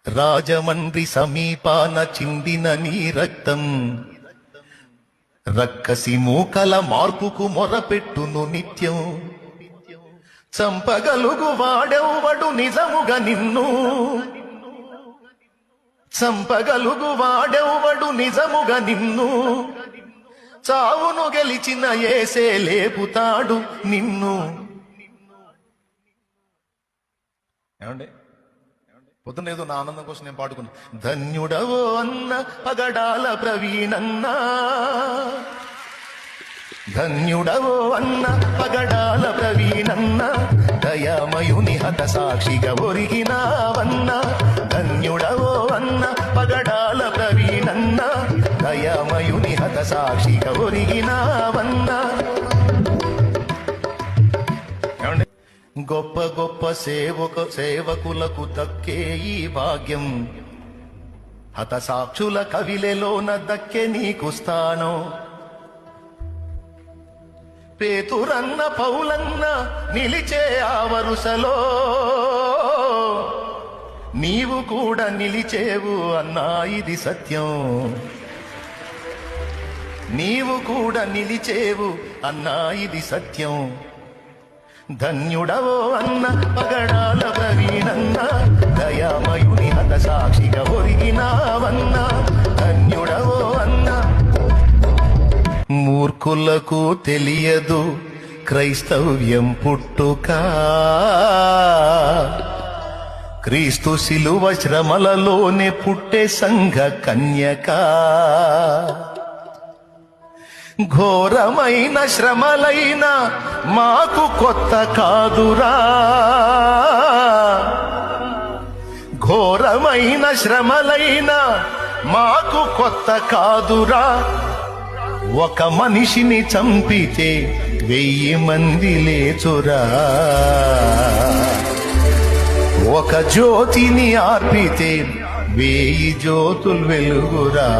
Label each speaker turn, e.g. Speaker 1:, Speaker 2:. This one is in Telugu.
Speaker 1: రాజమండ్రి సమీపాన చిందిన నీ రక్తం రక్కసి మూకల మార్పుకు మొరపెట్టును నిత్యం. చంపగలుగు వాడెవ్వడు నిజముగా నిన్ను, చంపగలుగు వాడెవ్వడు నిజముగా నిన్ను. చావును గెలిచిన యేసే లేపుతాడు నిన్ను. ఏమండి, పొద్దునేదో నా ఆనందం కోసం నేను పాడుకున్నా. ధన్యుడవో అన్న పగడాల ప్రవీణన్న, ధన్యుడవో అన్న పగడాల ప్రవీణన్న, దయామయుని హత సాక్షిగా ఒరిగినావన్న. ధన్యుడవో అన్న పగడాల ప్రవీణన్న, దయామయుని హత సాక్షిగా ఒరిగినావన్న. గొప్ప గొప్ప సేవకులకు దక్కే ఈ భాగ్యం, హతసాక్షుల కవిలెలోన దక్కే నీకు స్థానం. పేతురన్న పౌలన్న నిలిచే ఆ వరుసలో నీవు కూడా నిలిచేవు అన్నా ఇది సత్యం. నీవు కూడా నిలిచేవు అన్నా ఇది సత్యం. ధన్యుడవో అన్న పగడాల ప్రవీణన్న, దయామయుని హత సాక్షిగా ఒరిగినావన్న. ధన్యుడవో అన్న. మూర్ఖులకు తెలియదు క్రైస్తవ్యం పుట్టుక, క్రీస్తు శిలువ శ్రమలలోనే పుట్టే సంఘ కన్యక. ఘోరమైన శ్రమలైన మాకు కొత్త కాదురా, ఘోరమైన శ్రమలైన మాకు కొత్త కాదురా. ఒక మనిషిని చంపితే 1000 మంది లేచురా, ఒక జ్యోతిని ఆర్పితే 1000 జ్యోతులు వెలుగురా.